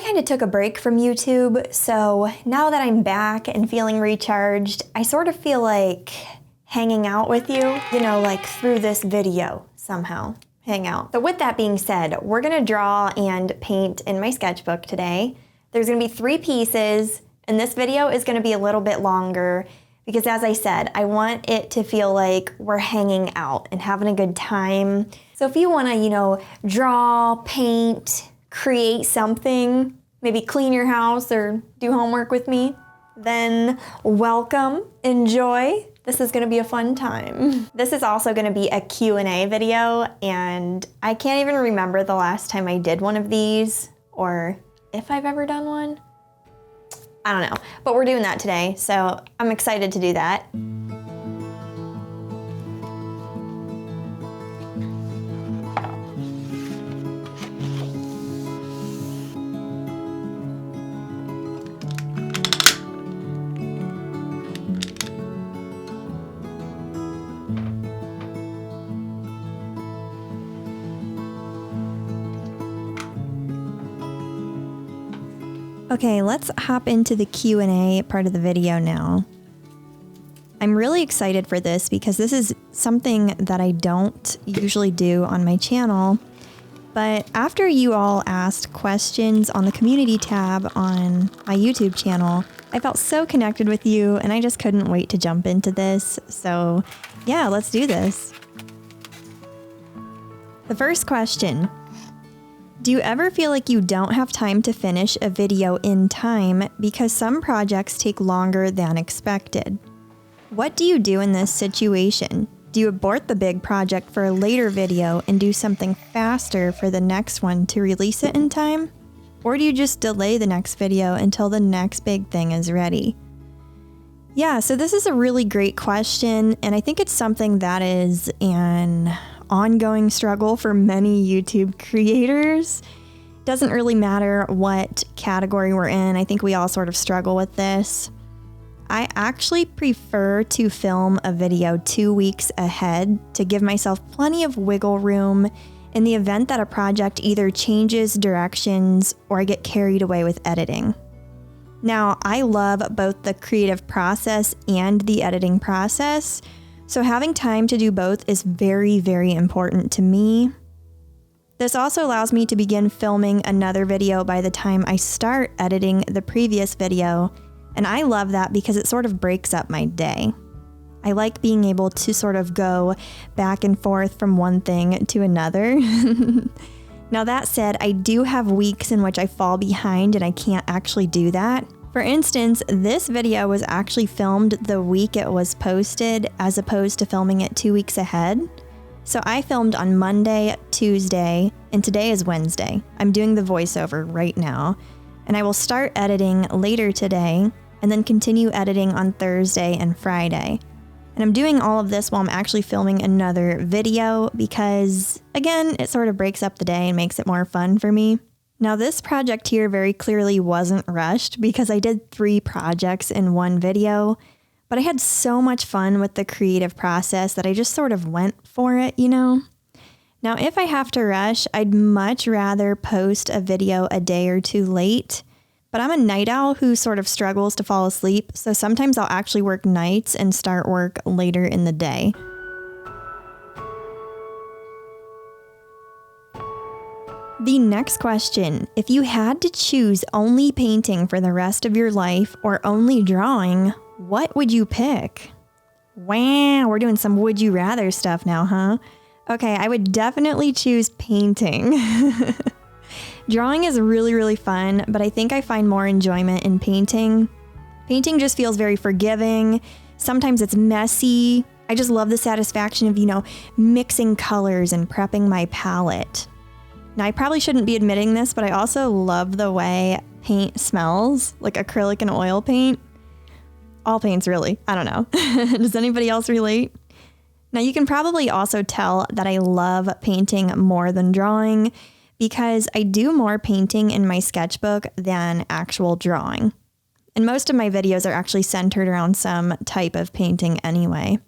kind of took a break from YouTube, so now that I'm back and feeling recharged, I sort of feel like hanging out with you, like through this video somehow. Hang out. So with that being said, we're gonna draw and paint in my sketchbook today. There's gonna be 3 pieces, and this video is gonna be a little bit longer because, as I said, I want it to feel like we're hanging out and having a good time. So if you wanna, draw, paint, create something, maybe clean your house or do homework with me, then welcome, enjoy. This is gonna be a fun time. This is also gonna be a Q&A video, and I can't even remember the last time I did one of these, or if I've ever done one. I don't know, but we're doing that today, so I'm excited to do that. Okay, let's hop into the Q&A part of the video now. I'm really excited for this because this is something that I don't usually do on my channel. But after you all asked questions on the community tab on my YouTube channel, I felt so connected with you and I just couldn't wait to jump into this. So yeah, let's do this. The first question. Do you ever feel like you don't have time to finish a video in time because some projects take longer than expected? What do you do in this situation? Do you abort the big project for a later video and do something faster for the next one to release it in time? Or do you just delay the next video until the next big thing is ready? Yeah, so this is a really great question, and I think it's something that is an ongoing struggle for many YouTube creators. Doesn't really matter what category we're in. I think we all sort of struggle with this. I actually prefer to film a video 2 weeks ahead to give myself plenty of wiggle room in the event that a project either changes directions or I get carried away with editing. Now, I love both the creative process and the editing process, so having time to do both is very, very important to me. This also allows me to begin filming another video by the time I start editing the previous video, and I love that because it sort of breaks up my day. I like being able to sort of go back and forth from one thing to another. Now that said, I do have weeks in which I fall behind and I can't actually do that. For instance, this video was actually filmed the week it was posted as opposed to filming it 2 weeks ahead. So I filmed on Monday, Tuesday, and today is Wednesday. I'm doing the voiceover right now, and I will start editing later today and then continue editing on Thursday and Friday. And I'm doing all of this while I'm actually filming another video because, again, it sort of breaks up the day and makes it more fun for me. Now this project here very clearly wasn't rushed because I did 3 projects in one video, but I had so much fun with the creative process that I just sort of went for it, Now if I have to rush, I'd much rather post a video a day or 2 late, but I'm a night owl who sort of struggles to fall asleep, so sometimes I'll actually work nights and start work later in the day. The next question, if you had to choose only painting for the rest of your life or only drawing, what would you pick? Wow, we're doing some would you rather stuff now, huh? Okay, I would definitely choose painting. Drawing is really, really fun, but I think I find more enjoyment in painting. Painting just feels very forgiving. Sometimes it's messy. I just love the satisfaction of, mixing colors and prepping my palette. Now, I probably shouldn't be admitting this, but I also love the way paint smells, like acrylic and oil paint. All paints, really. I don't know. Does anybody else relate? Now, you can probably also tell that I love painting more than drawing because I do more painting in my sketchbook than actual drawing. And most of my videos are actually centered around some type of painting anyway.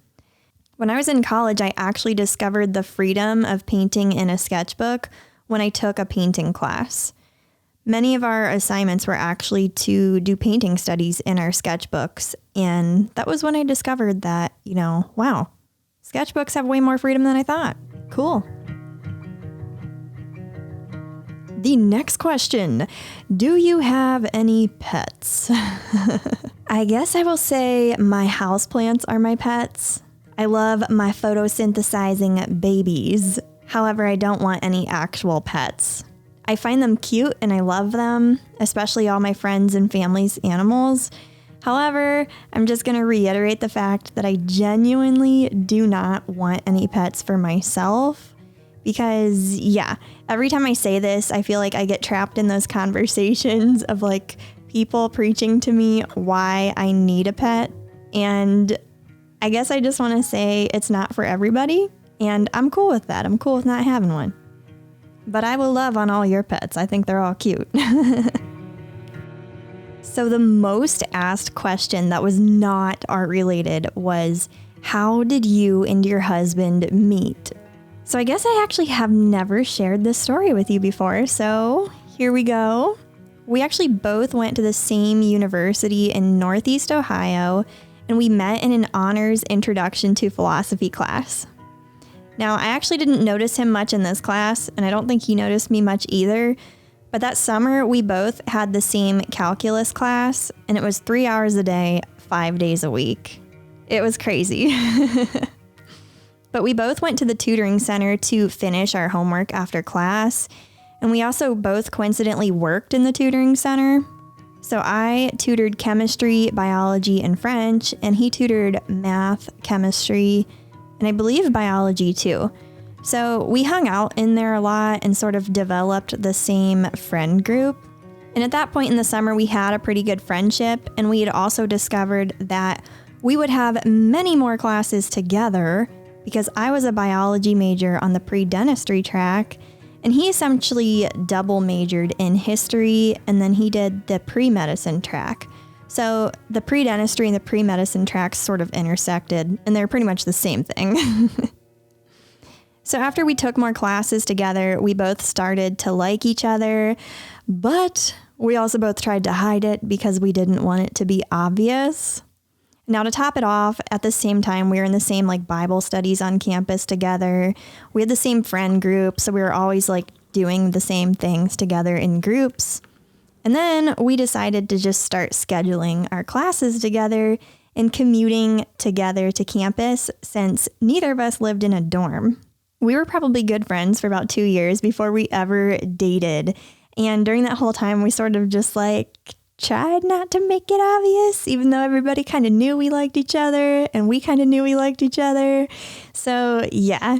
When I was in college, I actually discovered the freedom of painting in a sketchbook when I took a painting class. Many of our assignments were actually to do painting studies in our sketchbooks. And that was when I discovered that, wow, sketchbooks have way more freedom than I thought. Cool. The next question, do you have any pets? I guess I will say my houseplants are my pets. I love my photosynthesizing babies. However, I don't want any actual pets. I find them cute and I love them, especially all my friends and family's animals. However, I'm just going to reiterate the fact that I genuinely do not want any pets for myself. Because, every time I say this, I feel like I get trapped in those conversations of like people preaching to me why I need a pet. And I guess I just want to say it's not for everybody. And I'm cool with that. I'm cool with not having one. But I will love on all your pets. I think they're all cute. So the most asked question that was not art related was, how did you and your husband meet? So I guess I actually have never shared this story with you before, so here we go. We actually both went to the same university in Northeast Ohio, and we met in an honors introduction to philosophy class. Now, I actually didn't notice him much in this class, and I don't think he noticed me much either, but that summer we both had the same calculus class, and it was 3 hours a day, 5 days a week. It was crazy. But we both went to the tutoring center to finish our homework after class, and we also both coincidentally worked in the tutoring center. So I tutored chemistry, biology, and French, and he tutored math, chemistry, and I believe biology too. So we hung out in there a lot and sort of developed the same friend group. And at that point in the summer, we had a pretty good friendship, and we had also discovered that we would have many more classes together because I was a biology major on the pre-dentistry track, and he essentially double majored in history, and then he did the pre-medicine track. So the pre-dentistry and the pre-medicine tracks sort of intersected, and they're pretty much the same thing. So after we took more classes together, we both started to like each other, but we also both tried to hide it because we didn't want it to be obvious. Now, to top it off, at the same time, we were in the same Bible studies on campus together. We had the same friend group, so we were always doing the same things together in groups. And then we decided to just start scheduling our classes together and commuting together to campus since neither of us lived in a dorm. We were probably good friends for about 2 years before we ever dated. And during that whole time, we sort of just tried not to make it obvious, even though everybody kind of knew we liked each other and we kind of knew we liked each other. So yeah.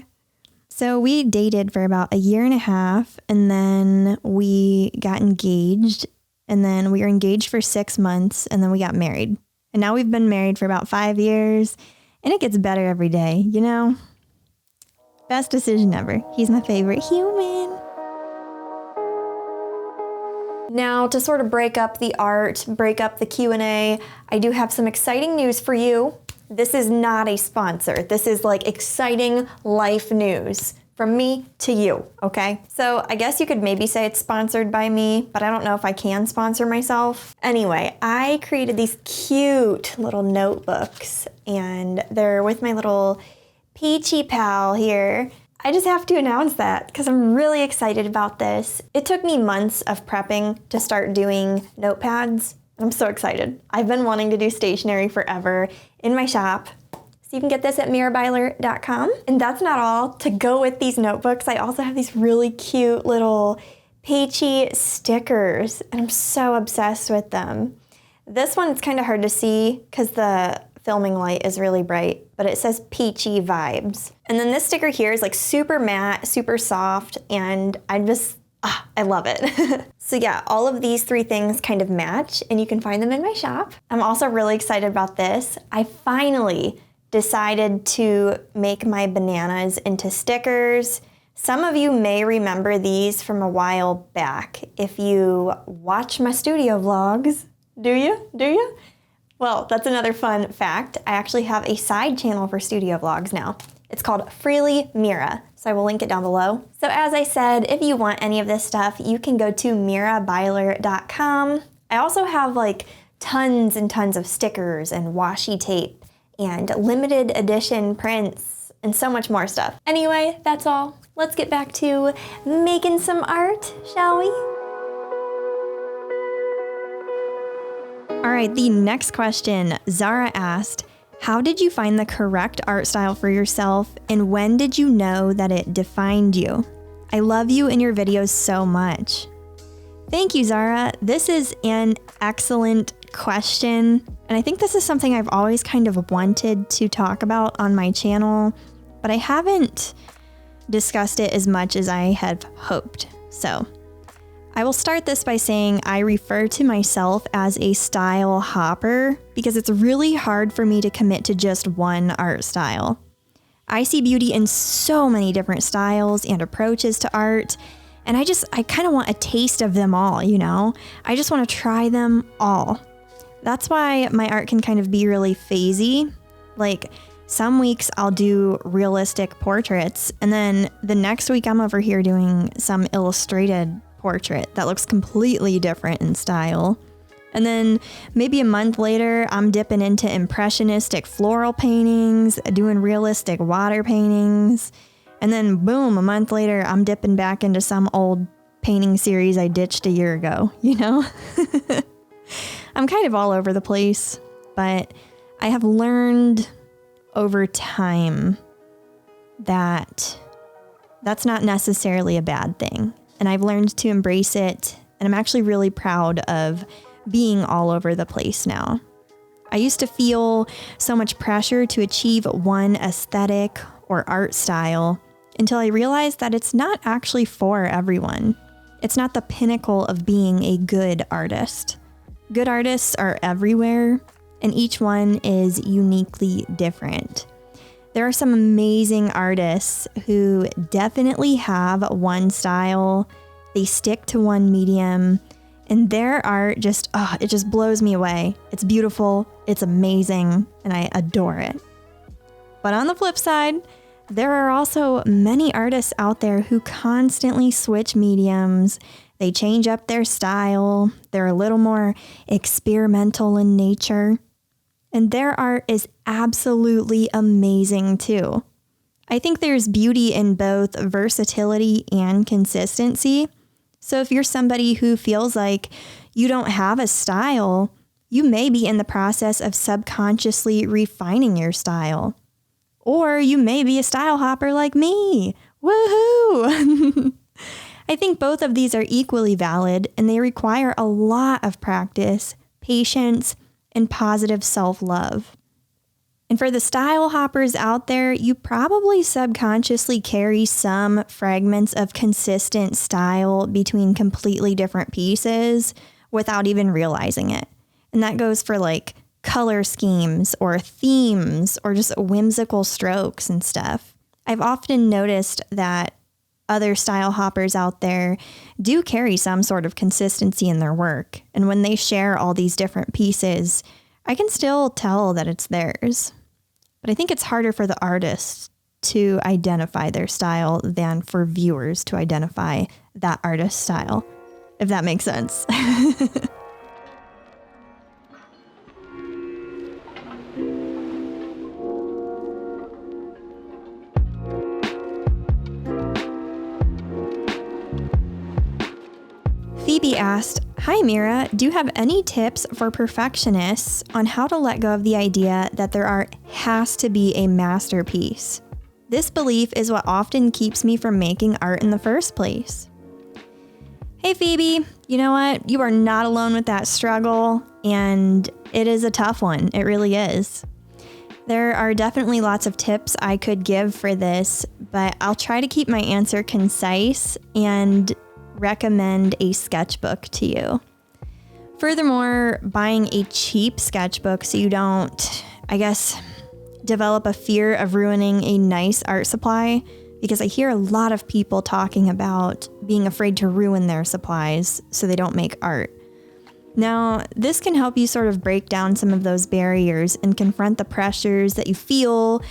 So we dated for about 1.5 years, and then we got engaged, and then we were engaged for 6 months, and then we got married. And now we've been married for about 5 years, and it gets better every day, Best decision ever. He's my favorite human. Now, to sort of break up the art, break up the Q&A, I do have some exciting news for you. This is not a sponsor. This is exciting life news from me to you, okay? So I guess you could maybe say it's sponsored by me, but I don't know if I can sponsor myself. Anyway, I created these cute little notebooks, and they're with my little peachy pal here. I just have to announce that because I'm really excited about this. It took me months of prepping to start doing notepads. I'm so excited. I've been wanting to do stationery forever in my shop. So you can get this at mirabyler.com. And that's not all. To go with these notebooks, I also have these really cute little peachy stickers, and I'm so obsessed with them. This one, it's kind of hard to see because the filming light is really bright, but it says peachy vibes. And then this sticker here is super matte, super soft, and I love it. So yeah, all of these 3 things kind of match, and you can find them in my shop. I'm also really excited about this. I finally decided to make my bananas into stickers. Some of you may remember these from a while back if you watch my studio vlogs. Do you? Well, that's another fun fact. I actually have a side channel for studio vlogs now. It's called Freely Mira, so I will link it down below. So as I said, if you want any of this stuff, you can go to mirabyler.com. I also have like tons and tons of stickers and washi tape and limited edition prints and so much more stuff. Anyway, that's all. Let's get back to making some art, shall we? All right, the next question. Zara asked, how did you find the correct art style for yourself, and when did you know that it defined you? I love you and your videos so much. Thank you, Zara. This is an excellent question, and I think this is something I've always kind of wanted to talk about on my channel, but I haven't discussed it as much as I had hoped. So I will start this by saying I refer to myself as a style hopper because it's really hard for me to commit to just one art style. I see beauty in so many different styles and approaches to art, and I kind of want a taste of them all, you know? I just want to try them all. That's why my art can kind of be really phasey. Like, some weeks I'll do realistic portraits, and then the next week I'm over here doing some illustrated portrait that looks completely different in style. And then maybe a month later, I'm dipping into impressionistic floral paintings, doing realistic water paintings. And then boom, a month later, I'm dipping back into some old painting series I ditched a year ago, you know? I'm kind of all over the place, but I have learned over time that that's not necessarily a bad thing. And I've learned to embrace it, and I'm actually really proud of being all over the place now. I used to feel so much pressure to achieve one aesthetic or art style until I realized that it's not actually for everyone. It's not the pinnacle of being a good artist. Good artists are everywhere, and each one is uniquely different. There are some amazing artists who definitely have one style, they stick to one medium, and their art it just blows me away. It's beautiful, it's amazing, and I adore it. But on the flip side, there are also many artists out there who constantly switch mediums. They change up their style, they're a little more experimental in nature. And their art is absolutely amazing too. I think there's beauty in both versatility and consistency. So if you're somebody who feels like you don't have a style, you may be in the process of subconsciously refining your style. Or you may be a style hopper like me. Woohoo! I think both of these are equally valid, and they require a lot of practice, patience, and positive self-love. And for the style hoppers out there, you probably subconsciously carry some fragments of consistent style between completely different pieces without even realizing it. And that goes for like color schemes or themes or just whimsical strokes and stuff. I've often noticed that other style hoppers out there do carry some sort of consistency in their work. And when they share all these different pieces, I can still tell that it's theirs. But I think it's harder for the artists to identify their style than for viewers to identify that artist's style, if that makes sense. Phoebe asked, "Hi Mira, do you have any tips for perfectionists on how to let go of the idea that their art has to be a masterpiece? This belief is what often keeps me from making art in the first place." Hey Phoebe, you know what? You are not alone with that struggle, and it is a tough one. It really is. There are definitely lots of tips I could give for this, but I'll try to keep my answer concise and recommend a sketchbook to you. Furthermore, buying a cheap sketchbook so you don't, develop a fear of ruining a nice art supply, because I hear a lot of people talking about being afraid to ruin their supplies so they don't make art. Now, this can help you sort of break down some of those barriers and confront the pressures that you feel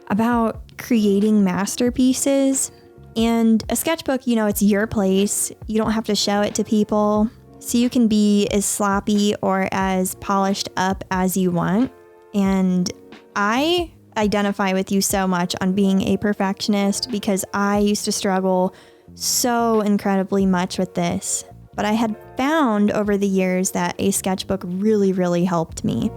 about creating masterpieces. And a sketchbook, it's your place. You don't have to show it to people. So you can be as sloppy or as polished up as you want. And I identify with you so much on being a perfectionist because I used to struggle so incredibly much with this. But I had found over the years that a sketchbook really, really helped me.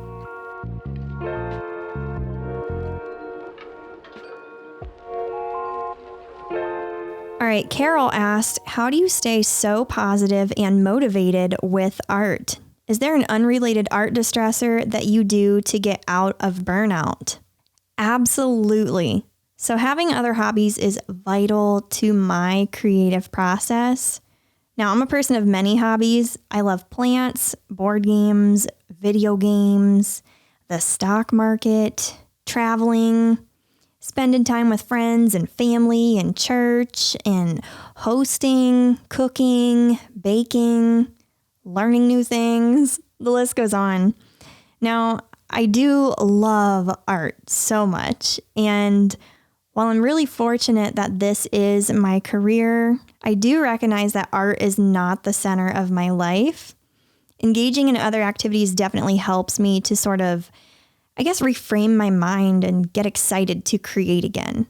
All right, Carol asked, how do you stay so positive and motivated with art? Is there an unrelated art distressor that you do to get out of burnout? Absolutely. So having other hobbies is vital to my creative process. Now, I'm a person of many hobbies. I love plants, board games, video games, the stock market, traveling, spending time with friends and family and church, and hosting, cooking, baking, learning new things. The list goes on. Now, I do love art so much. And while I'm really fortunate that this is my career, I do recognize that art is not the center of my life. Engaging in other activities definitely helps me to sort of, reframe my mind and get excited to create again.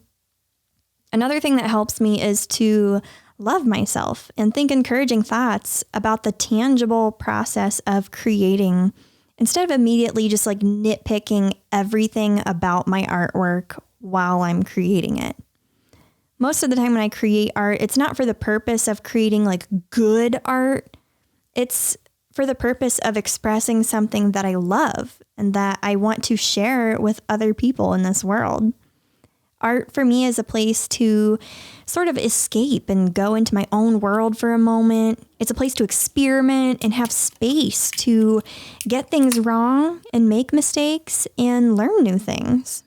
Another thing that helps me is to love myself and think encouraging thoughts about the tangible process of creating instead of immediately just nitpicking everything about my artwork while I'm creating it. Most of the time when I create art, it's not for the purpose of creating good art. It's for the purpose of expressing something that I love and that I want to share with other people in this world. Art for me is a place to sort of escape and go into my own world for a moment. It's a place to experiment and have space to get things wrong and make mistakes and learn new things.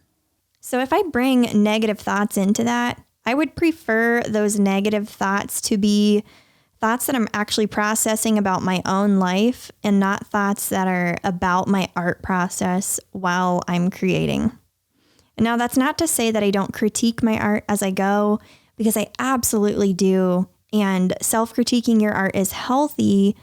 So if I bring negative thoughts into that, I would prefer those negative thoughts to be thoughts that I'm actually processing about my own life and not thoughts that are about my art process while I'm creating. And now that's not to say that I don't critique my art as I go, because I absolutely do. And self-critiquing your art is healthy,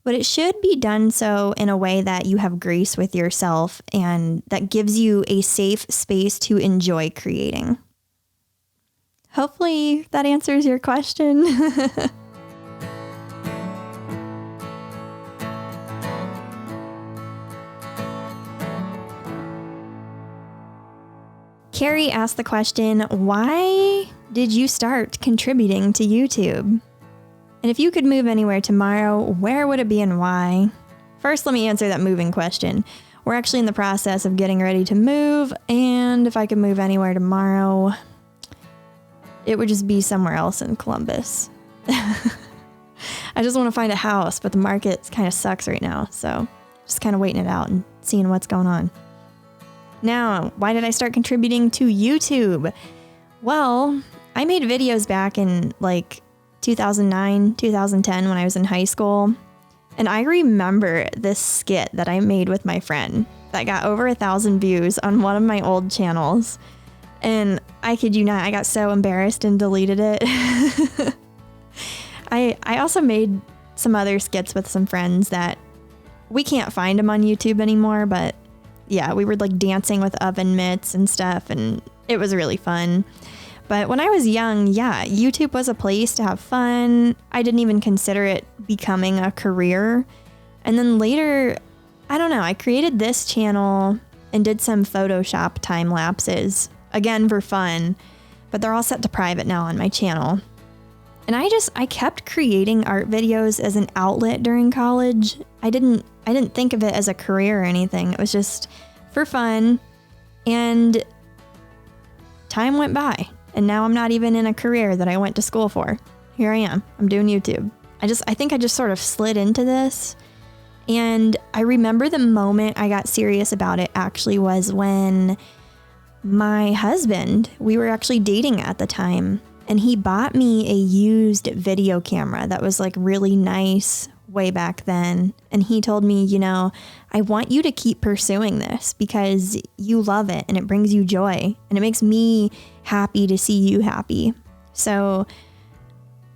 but it should be done so in a way that you have grace with yourself and that gives you a safe space to enjoy creating. Hopefully that answers your question. Carrie asked the question, why did you start contributing to YouTube? And if you could move anywhere tomorrow, where would it be and why? First, let me answer that moving question. We're actually in the process of getting ready to move, and if I could move anywhere tomorrow, it would just be somewhere else in Columbus. I just want to find a house, but the market kind of sucks right now, so just kind of waiting it out and seeing what's going on. Now, why did I start contributing to YouTube? Well, I made videos back in 2009, 2010 when I was in high school. And I remember this skit that I made with my friend that got over 1,000 views on one of my old channels. And I kid you not, I got so embarrassed and deleted it. I also made some other skits with some friends that we can't find them on YouTube anymore, but yeah, we were dancing with oven mitts and stuff, and it was really fun. But when I was young, YouTube was a place to have fun. I didn't even consider it becoming a career. And then later, I created this channel and did some Photoshop time lapses, again for fun, but they're all set to private now on my channel. And I kept creating art videos as an outlet during college. I didn't think of it as a career or anything. It was just for fun. And time went by. And now I'm not even in a career that I went to school for. Here I am. I'm doing YouTube. I think I just sort of slid into this. And I remember the moment I got serious about it actually was when my husband, we were actually dating at the time, and he bought me a used video camera that was really nice, way back then. And he told me, I want you to keep pursuing this because you love it and it brings you joy and it makes me happy to see you happy. So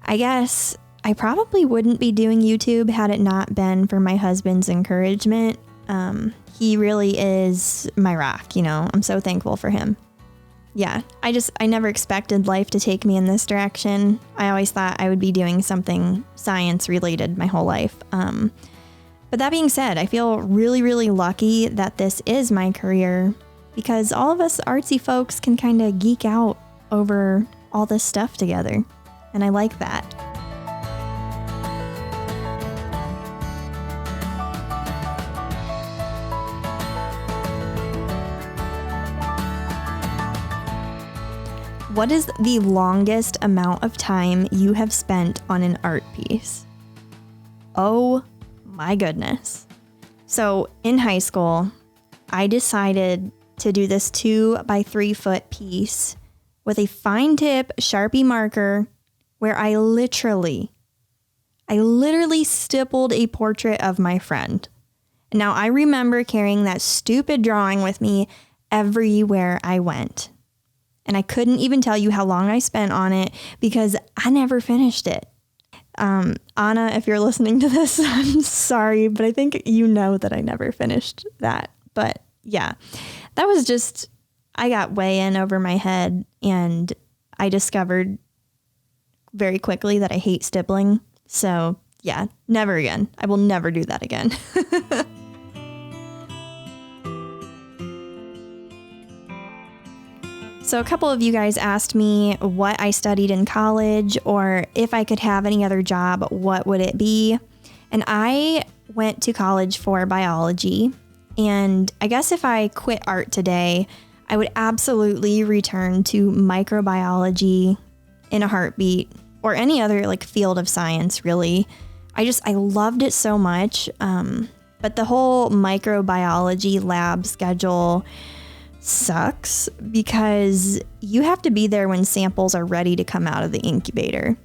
I guess I probably wouldn't be doing YouTube had it not been for my husband's encouragement. He really is my rock, I'm so thankful for him. Yeah, I never expected life to take me in this direction. I always thought I would be doing something science related my whole life. But that being said, I feel really, really lucky that this is my career because all of us artsy folks can kind of geek out over all this stuff together. And I like that. What is the longest amount of time you have spent on an art piece? Oh my goodness. So in high school, I decided to do this 2x3 foot piece with a fine tip Sharpie marker where I literally stippled a portrait of my friend. Now I remember carrying that stupid drawing with me everywhere I went. And I couldn't even tell you how long I spent on it because I never finished it. Anna, if you're listening to this, I'm sorry, but I think you know that I never finished that. But yeah, that was just, I got way in over my head and I discovered very quickly that I hate stippling. So yeah, never again. I will never do that again. So a couple of you guys asked me what I studied in college or if I could have any other job, what would it be? And I went to college for biology. And I guess if I quit art today, I would absolutely return to microbiology in a heartbeat or any other field of science, really. I loved it so much. But the whole microbiology lab schedule sucks because you have to be there when samples are ready to come out of the incubator.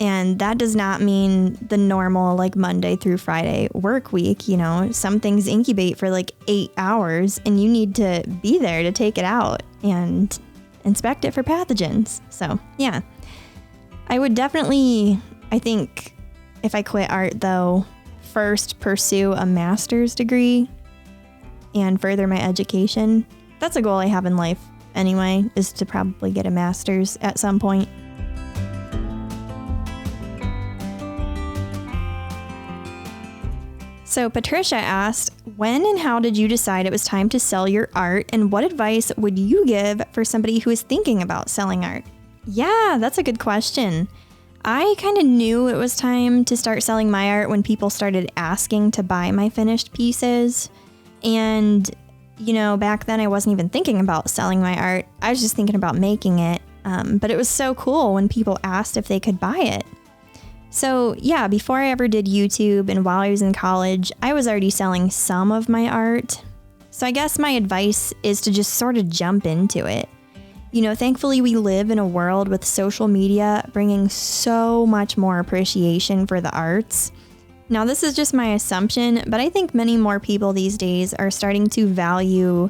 And that does not mean the normal Monday through Friday work week. Some things incubate for 8 hours and you need to be there to take it out and inspect it for pathogens. So yeah, I would definitely, I think if I quit art though, first pursue a master's degree and further my education. That's a goal I have in life anyway, is to probably get a master's at some point. So Patricia asked, when and how did you decide it was time to sell your art, and what advice would you give for somebody who is thinking about selling art? Yeah, that's a good question. I kind of knew it was time to start selling my art when people started asking to buy my finished pieces. And back then I wasn't even thinking about selling my art. I was just thinking about making it. But it was so cool when people asked if they could buy it. So yeah, before I ever did YouTube and while I was in college, I was already selling some of my art. So I guess my advice is to just sort of jump into it. Thankfully we live in a world with social media bringing so much more appreciation for the arts. Now, this is just my assumption, but I think many more people these days are starting to value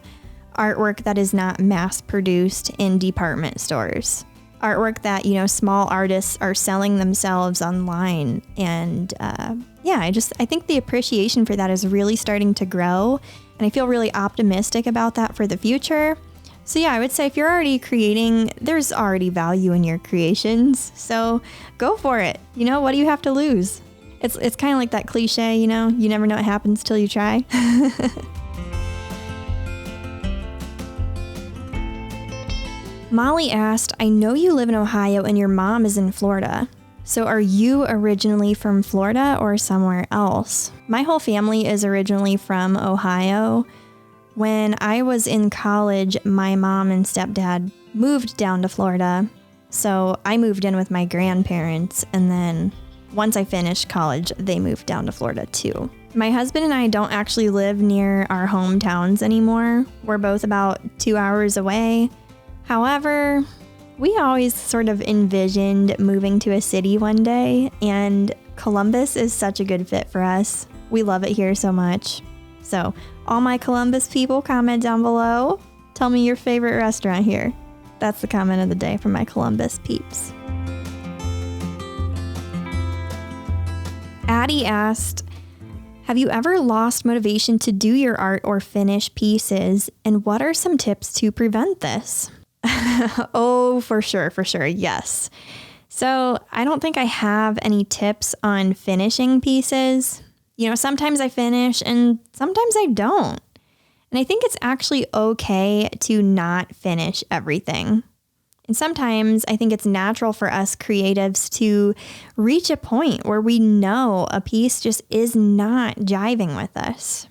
artwork that is not mass-produced in department stores. Artwork that, small artists are selling themselves online. And I think the appreciation for that is really starting to grow. And I feel really optimistic about that for the future. So yeah, I would say if you're already creating, there's already value in your creations. So go for it. What do you have to lose? It's kind of like that cliche, you never know what happens till you try. Molly asked, I know you live in Ohio and your mom is in Florida. So are you originally from Florida or somewhere else? My whole family is originally from Ohio. When I was in college, my mom and stepdad moved down to Florida. So I moved in with my grandparents, and then once I finished college, they moved down to Florida too. My husband and I don't actually live near our hometowns anymore. We're both about 2 hours away. However, we always sort of envisioned moving to a city one day, and Columbus is such a good fit for us. We love it here so much. So, all my Columbus people, comment down below. Tell me your favorite restaurant here. That's the comment of the day from my Columbus peeps. Addie asked, have you ever lost motivation to do your art or finish pieces? And what are some tips to prevent this? Oh, for sure, yes. So I don't think I have any tips on finishing pieces. You know, sometimes I finish and sometimes I don't. And I think it's actually okay to not finish everything. And sometimes I think it's natural for us creatives to reach a point where we know a piece just is not jiving with us.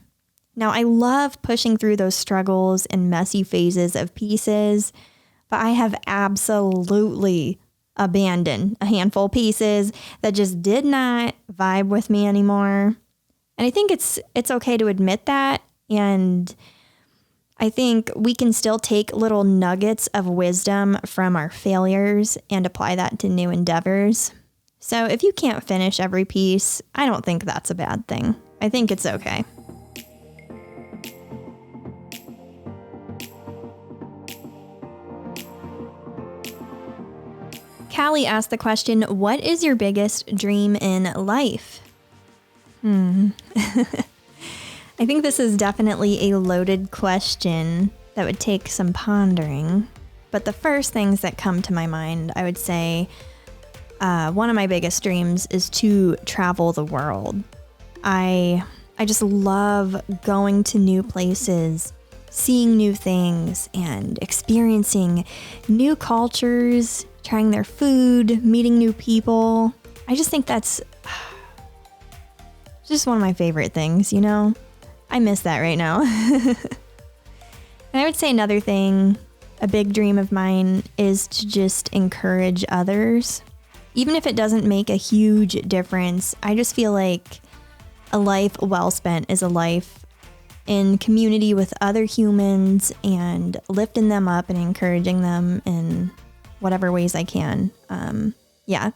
Now, I love pushing through those struggles and messy phases of pieces, but I have absolutely abandoned a handful of pieces that just did not vibe with me anymore. And I think it's okay to admit that, and I think we can still take little nuggets of wisdom from our failures and apply that to new endeavors. So if you can't finish every piece, I don't think that's a bad thing. I think it's okay. Callie asked the question, what is your biggest dream in life? I think this is definitely a loaded question that would take some pondering. But the first things that come to my mind, I would say one of my biggest dreams is to travel the world. I just love going to new places, seeing new things, and experiencing new cultures, trying their food, meeting new people. I just think that's just one of my favorite things, you know? I miss that right now. And I would say another thing, a big dream of mine, is to just encourage others. Even if it doesn't make a huge difference, I just feel like a life well spent is a life in community with other humans and lifting them up and encouraging them in whatever ways I can. Yeah.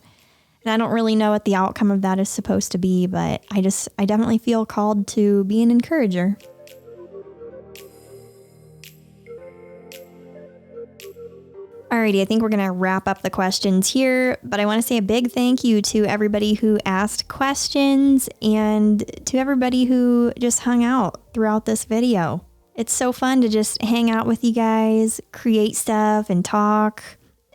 And I don't really know what the outcome of that is supposed to be, but I definitely feel called to be an encourager. Alrighty, I think we're going to wrap up the questions here, but I want to say a big thank you to everybody who asked questions and to everybody who just hung out throughout this video. It's so fun to just hang out with you guys, create stuff, and talk.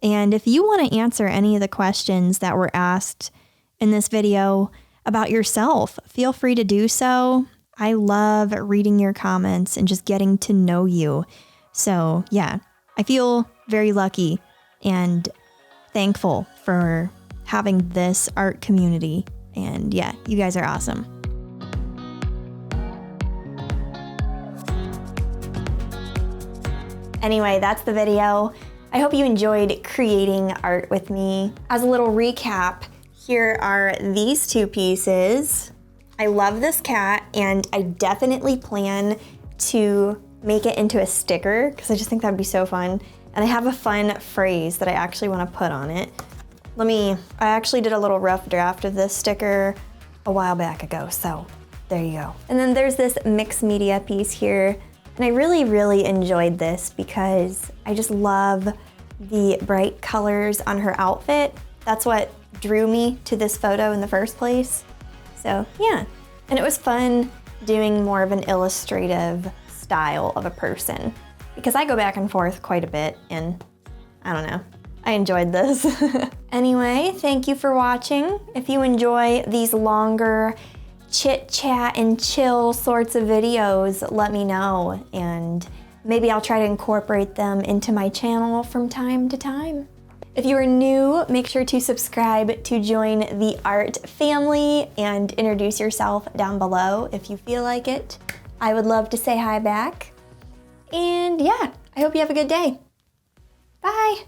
And if you want to answer any of the questions that were asked in this video about yourself, feel free to do so. I love reading your comments and just getting to know you. So yeah, I feel very lucky and thankful for having this art community. And yeah, you guys are awesome. Anyway, that's the video. I hope you enjoyed creating art with me. As a little recap, here are these two pieces. I love this cat, and I definitely plan to make it into a sticker because I just think that'd be so fun. And I have a fun phrase that I actually want to put on it. I actually did a little rough draft of this sticker a while back ago, so there you go. And then there's this mixed media piece here. And I really, really enjoyed this because I just love the bright colors on her outfit. That's what drew me to this photo in the first place. So yeah, and it was fun doing more of an illustrative style of a person because I go back and forth quite a bit and I don't know, I enjoyed this. Anyway, thank you for watching. If you enjoy these longer chit chat and chill sorts of videos, let me know, and maybe I'll try to incorporate them into my channel from time to time. If you are new, make sure to subscribe to join the art family and introduce yourself down below if you feel like it. I would love to say hi back. And yeah, I hope you have a good day. Bye.